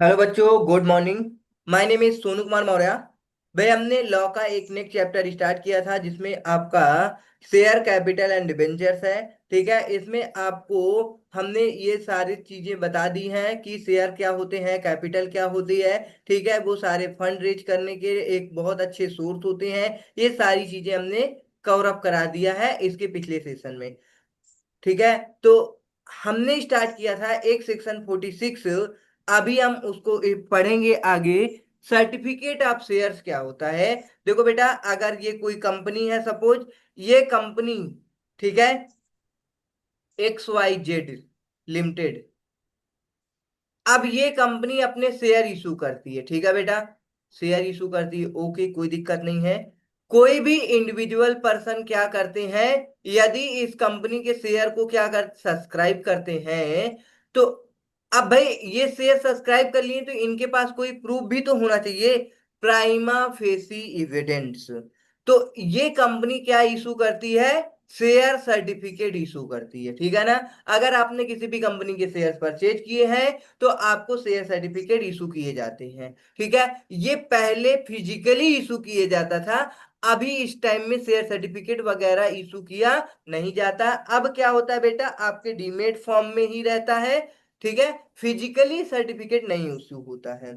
Hello बच्चों, good morning. My name is Sonu Kumar Maurya. भाई, हमने लॉ का एक नेक्स्ट चैप्टर स्टार्ट किया था जिसमें आपका शेयर कैपिटल एंड डिबेंचर्स है। ठीक है, इसमें आपको हमने ये सारी चीजें बता दी हैं कि शेयर क्या होते हैं, कैपिटल क्या होती है। ठीक है, वो सारे फंड रेज करने के एक बहुत अच्छे सोर्स होते हैं। ये सारी चीजें हमने कवर अप करा दिया है इसके पिछले सेशन में। ठीक है, तो हमने स्टार्ट किया था एक सेक्शन 46। अभी हम उसको पढ़ेंगे आगे। सर्टिफिकेट ऑफ शेयर्स क्या होता है। देखो बेटा, अगर ये कोई कंपनी है, सपोज ये कंपनी, ठीक है, XYZ लिमिटेड। अब ये कंपनी अपने शेयर इशू करती है, ठीक है बेटा, शेयर इशू करती है, ओके, कोई दिक्कत नहीं है। कोई भी इंडिविजुअल पर्सन क्या करते हैं, यदि इस कंपनी के शेयर को क्या कर सब्सक्राइब करते हैं, तो अब भाई ये शेयर सब्सक्राइब कर लिए तो इनके पास कोई प्रूफ भी तो होना चाहिए, प्राइमा फेसी एविडेंस। तो ये कंपनी क्या इशू करती है, शेयर सर्टिफिकेट इशू करती है, ठीक है ना। अगर आपने किसी भी कंपनी के शेयर परचेज किए हैं तो आपको शेयर सर्टिफिकेट इशू किए जाते हैं। ठीक है, ये पहले फिजिकली इशू किए जाता था, अभी इस टाइम में शेयर सर्टिफिकेट वगैरह इशू किया नहीं जाता। अब क्या होता है बेटा, आपके डीमेट फॉर्म में ही रहता है। ठीक है, फिजिकली सर्टिफिकेट नहीं इशू होता है।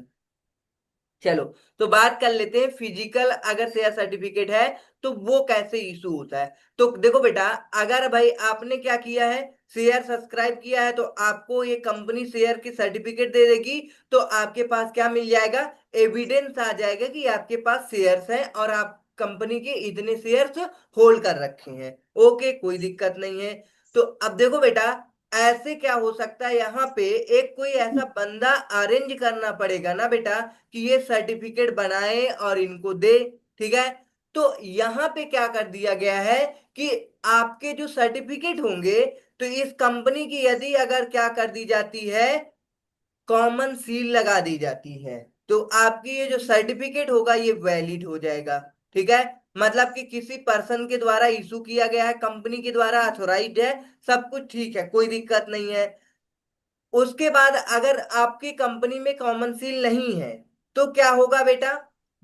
चलो, तो बात कर लेते हैं फिजिकल अगर शेयर सर्टिफिकेट है तो वो कैसे इशू होता है। तो देखो बेटा, अगर भाई आपने क्या किया है, शेयर सब्सक्राइब किया है, तो आपको ये कंपनी शेयर की सर्टिफिकेट दे देगी। तो आपके पास क्या मिल जाएगा, एविडेंस आ जाएगा कि आपके पास शेयर्स हैं और आप कंपनी के इतने शेयर्स होल्ड कर रखे हैं। ओके, कोई दिक्कत नहीं है। तो अब देखो बेटा, ऐसे क्या हो सकता है, यहाँ पे एक कोई ऐसा बंदा अरेंज करना पड़ेगा ना बेटा कि ये सर्टिफिकेट बनाए और इनको दे। ठीक है, तो यहां पे क्या कर दिया गया है कि आपके जो सर्टिफिकेट होंगे, तो इस कंपनी की यदि अगर क्या कर दी जाती है, कॉमन सील लगा दी जाती है, तो आपकी ये जो सर्टिफिकेट होगा ये वैलिड हो जाएगा। ठीक है, मतलब कि किसी पर्सन के द्वारा इशू किया गया है, कंपनी के द्वारा अथोराइज्ड है, सब कुछ ठीक है, कोई दिक्कत नहीं है। उसके बाद अगर आपकी कंपनी में कॉमन सील नहीं है तो क्या होगा बेटा,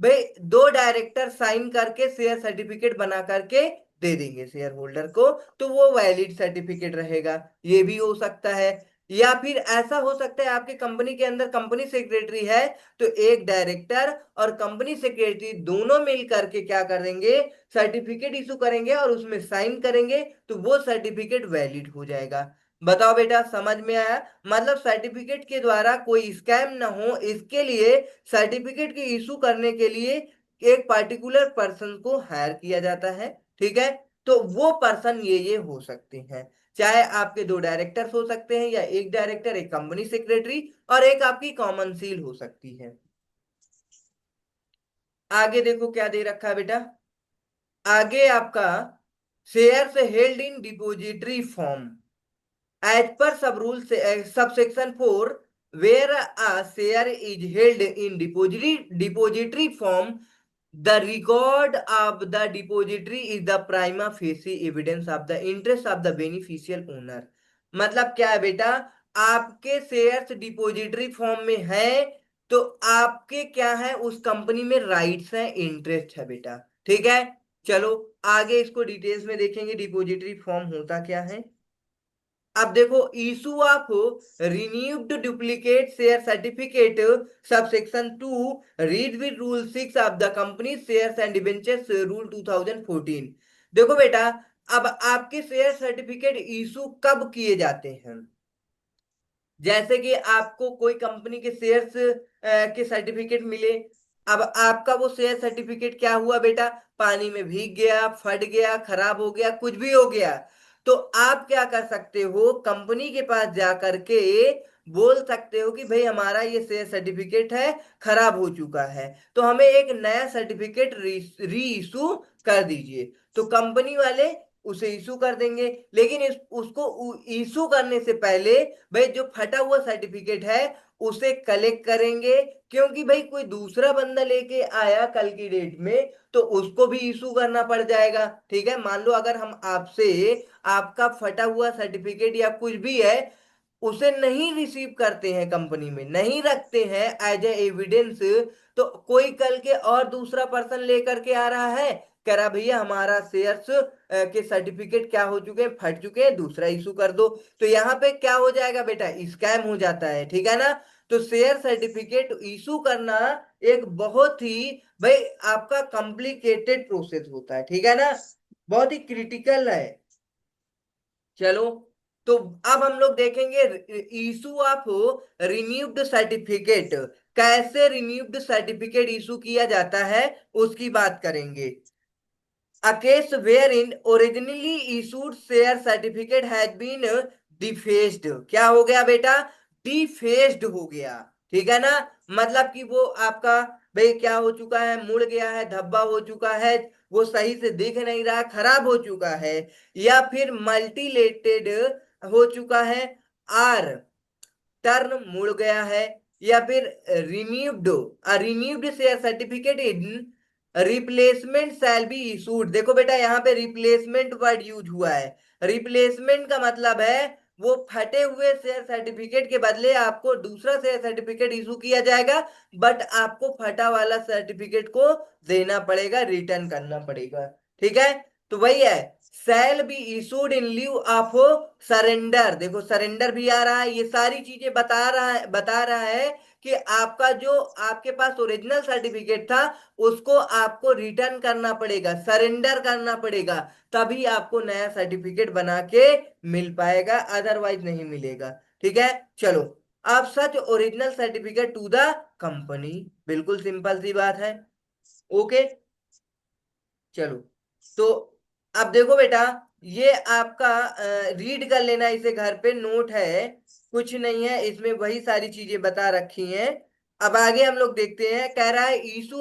भाई दो डायरेक्टर साइन करके शेयर सर्टिफिकेट बना करके दे देंगे शेयर होल्डर को, तो वो वैलिड सर्टिफिकेट रहेगा। ये भी हो सकता है। या फिर ऐसा हो सकता है आपकी कंपनी के अंदर कंपनी सेक्रेटरी है, तो एक डायरेक्टर और कंपनी सेक्रेटरी दोनों मिल करके क्या करेंगे, सर्टिफिकेट इशू करेंगे और उसमें साइन करेंगे, तो वो सर्टिफिकेट वैलिड हो जाएगा। बताओ बेटा, समझ में आया। मतलब सर्टिफिकेट के द्वारा कोई स्कैम ना हो, इसके लिए सर्टिफिकेट की इशू करने के लिए एक पार्टिकुलर पर्सन को हायर किया जाता है। ठीक है, तो वो पर्सन ये हो सकते हैं, चाहे आपके दो डायरेक्टर्स हो सकते हैं या एक डायरेक्टर, एक कंपनी सेक्रेटरी और एक आपकी कॉमन सील हो सकती है। आगे देखो क्या दे रखा है बेटा, आगे आपका shares held in depository form as per sub rule subsection 4, where a share is held in depository form, the record of the depository is the prima facie evidence of the interest of the beneficial owner। मतलब क्या है बेटा, आपके shares depository form में है, तो आपके क्या है, उस कंपनी में राइट्स हैं, इंटरेस्ट है बेटा। ठीक है, चलो आगे इसको डिटेल्स में देखेंगे डिपोजिटरी फॉर्म होता क्या है। अब देखो, issue of renewed duplicate share certificate, subsection 2, read with rule 6 of the company shares and debentures rule 2014। देखो बेटा, अब आपके शेयर सर्टिफिकेट इशू कब किए जाते हैं, जैसे कि आपको कोई कंपनी के शेयर्स के सर्टिफिकेट मिले। अब आपका वो शेयर सर्टिफिकेट क्या हुआ बेटा, पानी में भीग गया, फट गया, खराब हो गया, कुछ भी हो गया, तो आप क्या कर सकते हो, कंपनी के पास जा करके बोल सकते हो कि भाई हमारा ये शेयर सर्टिफिकेट है, खराब हो चुका है, तो हमें एक नया सर्टिफिकेट री इशू कर दीजिए। तो कंपनी वाले उसे इशू कर देंगे, लेकिन उसको इशू करने से पहले भाई जो फटा हुआ सर्टिफिकेट है उसे कलेक्ट करेंगे, क्योंकि भाई कोई दूसरा बंदा लेके आया कल की डेट में तो उसको भी इशू करना पड़ जाएगा। ठीक है, मान लो अगर हम आपसे आपका फटा हुआ सर्टिफिकेट या कुछ भी है उसे नहीं रिसीव करते हैं, कंपनी में नहीं रखते हैं एज ए एविडेंस, तो कोई कल के और दूसरा पर्सन लेकर के आ रहा है, कह रहा भैया हमारा शेयर्स के सर्टिफिकेट क्या हो चुके हैं, फट चुके हैं, दूसरा इशू कर दो। तो यहाँ पे क्या हो जाएगा बेटा, स्कैम हो जाता है, ठीक है ना। तो शेयर सर्टिफिकेट इशू करना एक बहुत ही भाई आपका कॉम्प्लिकेटेड प्रोसेस होता है, ठीक है ना, बहुत ही क्रिटिकल है। चलो, तो अब हम लोग देखेंगे इशू ऑफ रिन्यूड सर्टिफिकेट, कैसे रिन्यूड सर्टिफिकेट इशू किया जाता है उसकी बात करेंगे। A case wherein originally issued share certificate has been defaced, क्या हो गया बेटा, डिफेस्ड हो गया, ठीक है ना। मतलब कि वो आपका भाई क्या हो चुका है, मुड़ गया है, धब्बा हो चुका है, वो सही से दिख नहीं रहा, खराब हो चुका है, या फिर मल्टीलेटेड हो चुका है, आर टर्न मुड़ गया है, या फिर renewed renewed share certificate in replacement shall be issued. देखो बेटा यहाँ पे रिप्लेसमेंट वर्ड यूज हुआ है। रिप्लेसमेंट का मतलब है वो फटे हुए शेयर सर्टिफिकेट के बदले आपको दूसरा शेयर सर्टिफिकेट इशू किया जाएगा, बट आपको फटा वाला सर्टिफिकेट को देना पड़ेगा, रिटर्न करना पड़ेगा, ठीक है। तो वही है, shall be issued in leave of surrender. देखो सरेंडर भी आ रहा है, ये सारी चीजें बता रहा है कि आपका जो आपके पास ओरिजिनल सर्टिफिकेट था उसको आपको रिटर्न करना पड़ेगा, सरेंडर करना पड़ेगा, तभी आपको नया सर्टिफिकेट बना के मिल पाएगा, अदरवाइज नहीं मिलेगा, ठीक है। चलो, अब such original certificate to the company, बिल्कुल सिंपल सी बात है। ओके, चलो, तो अब देखो बेटा, ये आपका रीड कर लेना इसे घर पे, नोट है, कुछ नहीं है इसमें, वही सारी चीजें बता रखी हैं। अब आगे हम लोग देखते हैं, कह रहा है इशू